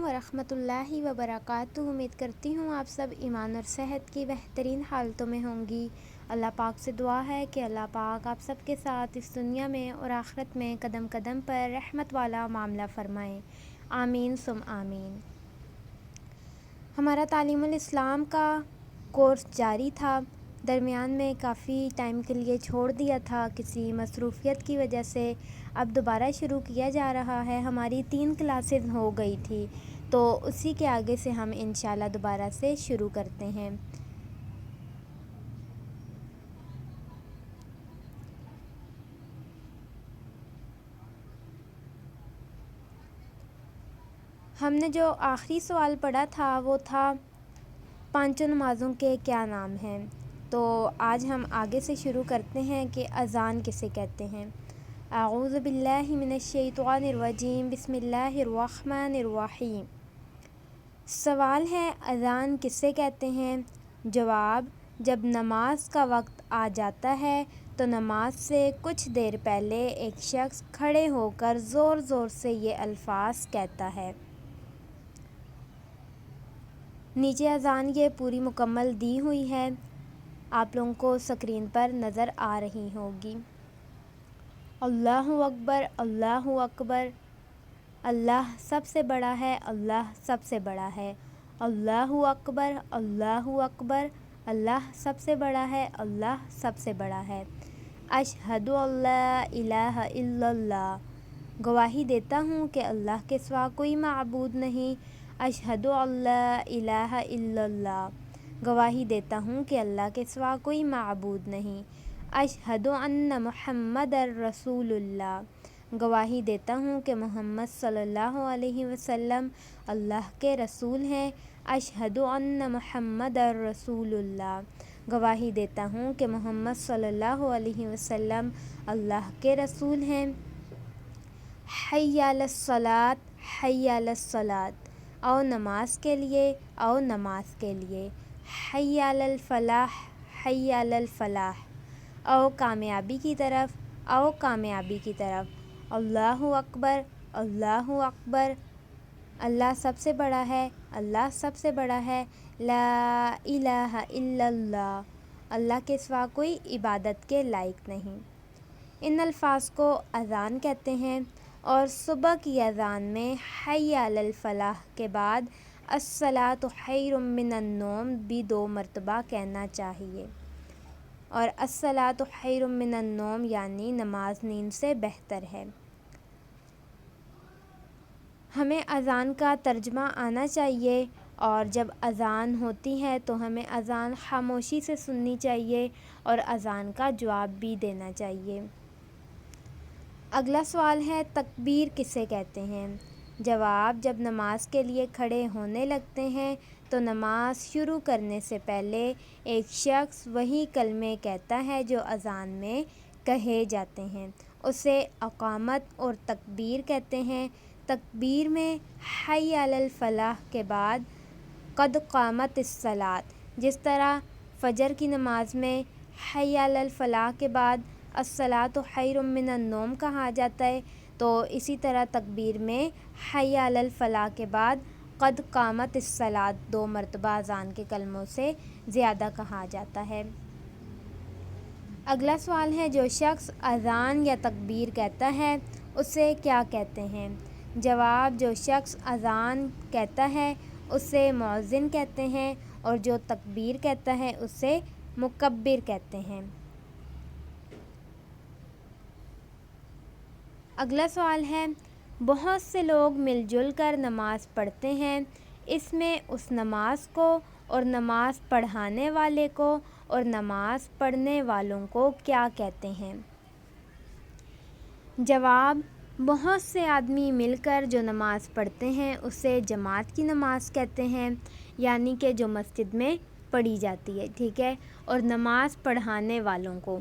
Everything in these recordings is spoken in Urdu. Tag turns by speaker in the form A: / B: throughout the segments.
A: علیکم ورحمۃ اللہ وبرکاتہ۔ امید کرتی ہوں آپ سب ایمان اور صحت کی بہترین حالتوں میں ہوں گی۔ اللہ پاک سے دعا ہے کہ اللہ پاک آپ سب کے ساتھ اس دنیا میں اور آخرت میں قدم قدم پر رحمت والا معاملہ فرمائیں، آمین ثم آمین۔ ہمارا تعلیم الاسلام کا کورس جاری تھا، درمیان میں کافی ٹائم کے لیے چھوڑ دیا تھا کسی مصروفیت کی وجہ سے۔ اب دوبارہ شروع کیا جا رہا ہے۔ ہماری 3 کلاسز ہو گئی تھی، تو اسی کے آگے سے ہم انشاءاللہ دوبارہ سے شروع کرتے ہیں۔ ہم نے جو آخری سوال پڑھا تھا وہ تھا 5 نمازوں کے کیا نام ہیں، تو آج ہم آگے سے شروع کرتے ہیں کہ اذان کسے کہتے ہیں۔ اعوذ باللہ من الشیطان الرجیم، بسم اللہ الرحمن الرحیم۔ سوال ہے اذان کسے کہتے ہیں؟ جواب، جب نماز کا وقت آ جاتا ہے تو نماز سے کچھ دیر پہلے ایک شخص کھڑے ہو کر زور زور سے یہ الفاظ کہتا ہے۔ نیچے اذان یہ پوری مکمل دی ہوئی ہے، آپ لوگوں کو اسکرین پر نظر آ رہی ہوگی۔ اللہ اکبر، اللہ اکبر، اللہ سب سے بڑا ہے، اللہ سب سے بڑا ہے۔ اللہ اکبر، اللہ اکبر، اللہ سب سے بڑا ہے، اللہ سب سے بڑا ہے۔ اشہد ان لا الہ الا اللہ، گواہی دیتا ہوں کہ اللہ کے سوا کوئی معبود نہیں۔ اشہد ان لا الہ الا اللہ، گواہی دیتا ہوں کہ اللہ کے سوا کوئی معبود نہیں۔ اشہد ان محمد رسول اللہ، گواہی دیتا ہوں کہ محمد صلی اللہ علیہ وسلم اللہ کے رسول ہیں۔ اشہد ان محمد رسول اللہ، گواہی دیتا ہوں کہ محمد صلی اللہ علیہ وسلم اللہ کے رسول ہیں۔ حی علی الصلاۃ، حی علی الصلاۃ، آؤ نماز کے لیے، آؤ نماز کے لیے۔ حی علی الفلاح، حی علی الفلاح، آؤ کامیابی کی طرف، آؤ کامیابی کی طرف۔ اللہ اکبر، اللہ اکبر، اللہ سب سے بڑا ہے، اللہ سب سے بڑا ہے۔ لا الہ الا اللہ، اللہ کے سوا کوئی عبادت کے لائق نہیں۔ ان الفاظ کو اذان کہتے ہیں، اور صبح کی اذان میں حی علی الفلاح کے بعد الصلاۃ خیر من النوم بھی 2 مرتبہ کہنا چاہیے، اور الصلاۃ خیر من النوم یعنی نماز نیند سے بہتر ہے۔ ہمیں اذان کا ترجمہ آنا چاہیے، اور جب اذان ہوتی ہے تو ہمیں اذان خاموشی سے سننی چاہیے اور اذان کا جواب بھی دینا چاہیے۔ اگلا سوال ہے تکبیر کسے کہتے ہیں؟ جواب، جب نماز کے لیے کھڑے ہونے لگتے ہیں تو نماز شروع کرنے سے پہلے ایک شخص وہی کلمے کہتا ہے جو اذان میں کہے جاتے ہیں، اسے اقامت اور تکبیر کہتے ہیں۔ تکبیر میں حی علی الفلاح کے بعد قد قامت الصلاۃ، جس طرح فجر کی نماز میں حی علی الفلاح کے بعد الصلاۃ خیر من النوم کہا جاتا ہے، تو اسی طرح تکبیر میں حی علی الفلاح کے بعد قد قامت الصلاۃ 2 مرتبہ اذان کے کلموں سے زیادہ کہا جاتا ہے۔ اگلا سوال ہے جو شخص اذان یا تکبیر کہتا ہے اسے کیا کہتے ہیں؟ جواب، جو شخص اذان کہتا ہے اسے مؤذن کہتے ہیں، اور جو تکبیر کہتا ہے اسے مکبر کہتے ہیں۔ اگلا سوال ہے بہت سے لوگ مل جل کر نماز پڑھتے ہیں، اس میں اس نماز کو اور نماز پڑھانے والے کو اور نماز پڑھنے والوں کو کیا کہتے ہیں؟ جواب، بہت سے آدمی مل کر جو نماز پڑھتے ہیں اسے جماعت کی نماز کہتے ہیں، یعنی کہ جو مسجد میں پڑھی جاتی ہے، ٹھیک ہے۔ اور نماز پڑھانے والوں کو،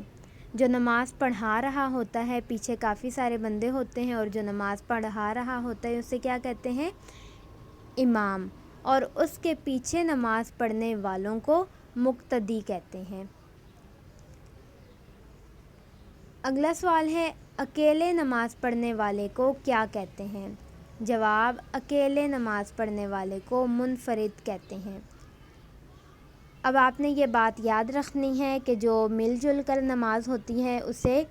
A: جو نماز پڑھا رہا ہوتا ہے، پیچھے کافی سارے بندے ہوتے ہیں اور جو نماز پڑھا رہا ہوتا ہے اسے کیا کہتے ہیں؟ امام، اور اس کے پیچھے نماز پڑھنے والوں کو مقتدی کہتے ہیں۔ اگلا سوال ہے اکیلے نماز پڑھنے والے کو کیا کہتے ہیں؟ جواب: اکیلے نماز پڑھنے والے کو منفرد کہتے ہیں۔ اب آپ نے یہ بات یاد رکھنی ہے کہ جو مل جل کر نماز ہوتی ہے اسے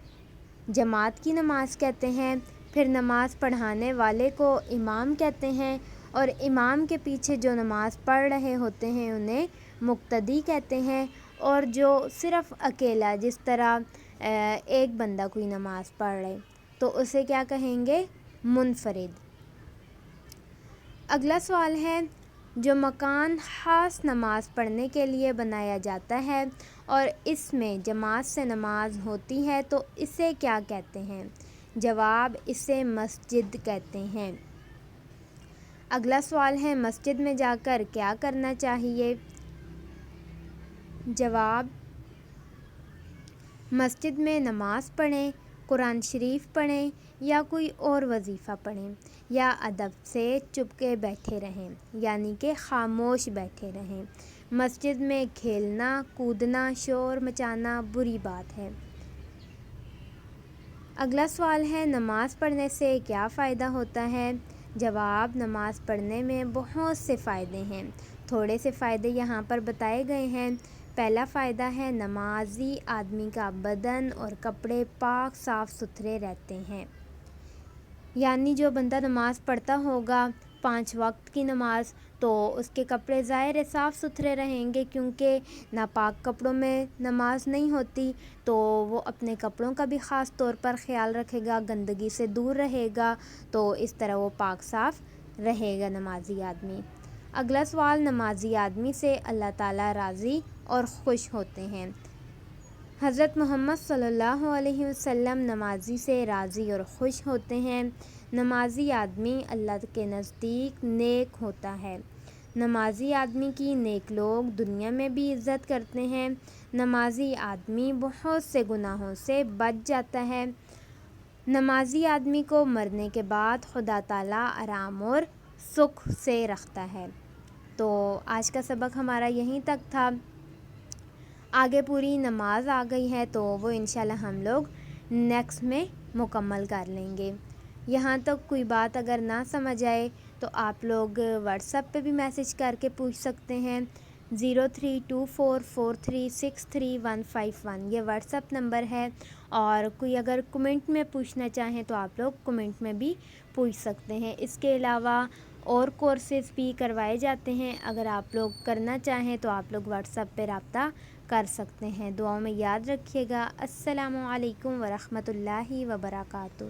A: جماعت کی نماز کہتے ہیں، پھر نماز پڑھانے والے کو امام کہتے ہیں، اور امام کے پیچھے جو نماز پڑھ رہے ہوتے ہیں انہیں مقتدی کہتے ہیں، اور جو صرف اکیلا جس طرح ایک بندہ کوئی نماز پڑھ رہے تو اسے کیا کہیں گے؟ منفرد۔ اگلا سوال ہے، جو مکان خاص نماز پڑھنے کے لیے بنایا جاتا ہے اور اس میں جماعت سے نماز ہوتی ہے تو اسے کیا کہتے ہیں؟ جواب: اسے مسجد کہتے ہیں۔ اگلا سوال ہے، مسجد میں جا کر کیا کرنا چاہیے؟ جواب: مسجد میں نماز پڑھیں، قرآن شریف پڑھیں یا کوئی اور وظیفہ پڑھیں، یا ادب سے چپ کے بیٹھے رہیں، یعنی کہ خاموش بیٹھے رہیں۔ مسجد میں کھیلنا، کودنا، شور مچانا بری بات ہے۔ اگلا سوال ہے، نماز پڑھنے سے کیا فائدہ ہوتا ہے؟ جواب: نماز پڑھنے میں بہت سے فائدے ہیں، تھوڑے سے فائدے یہاں پر بتائے گئے ہیں۔ پہلا فائدہ ہے، نمازی آدمی کا بدن اور کپڑے پاک صاف ستھرے رہتے ہیں، یعنی جو بندہ نماز پڑھتا ہوگا 5 وقت کی نماز تو اس کے کپڑے ظاہر صاف ستھرے رہیں گے، کیونکہ ناپاک کپڑوں میں نماز نہیں ہوتی تو وہ اپنے کپڑوں کا بھی خاص طور پر خیال رکھے گا، گندگی سے دور رہے گا، تو اس طرح وہ پاک صاف رہے گا نمازی آدمی۔ اگلا سوال، نمازی آدمی سے اللہ تعالیٰ راضی اور خوش ہوتے ہیں۔ حضرت محمد صلی اللہ علیہ وسلم نمازی سے راضی اور خوش ہوتے ہیں۔ نمازی آدمی اللہ کے نزدیک نیک ہوتا ہے۔ نمازی آدمی کی نیک لوگ دنیا میں بھی عزت کرتے ہیں۔ نمازی آدمی بہت سے گناہوں سے بچ جاتا ہے۔ نمازی آدمی کو مرنے کے بعد خدا تعالیٰ آرام اور سکھ سے رکھتا ہے۔ تو آج کا سبق ہمارا یہیں تک تھا، آگے پوری نماز آ گئی ہے تو وہ انشاءاللہ ہم لوگ نیکسٹ میں مکمل کر لیں گے۔ یہاں تک کوئی بات اگر نہ سمجھ آئے تو آپ لوگ واٹس ایپ پہ بھی میسج کر کے پوچھ سکتے ہیں، 032443635151 یہ واٹس ایپ نمبر ہے، اور کوئی اگر کمنٹ میں پوچھنا چاہیں تو آپ لوگ کمنٹ میں بھی پوچھ سکتے ہیں۔ اس کے علاوہ اور کورسز بھی کروائے جاتے ہیں، اگر آپ لوگ کرنا چاہیں تو آپ لوگ واٹس ایپ پہ رابطہ کر سکتے ہیں۔ دعاؤں میں یاد رکھیے گا۔ السلام علیکم ورحمۃ اللہ وبرکاتہ۔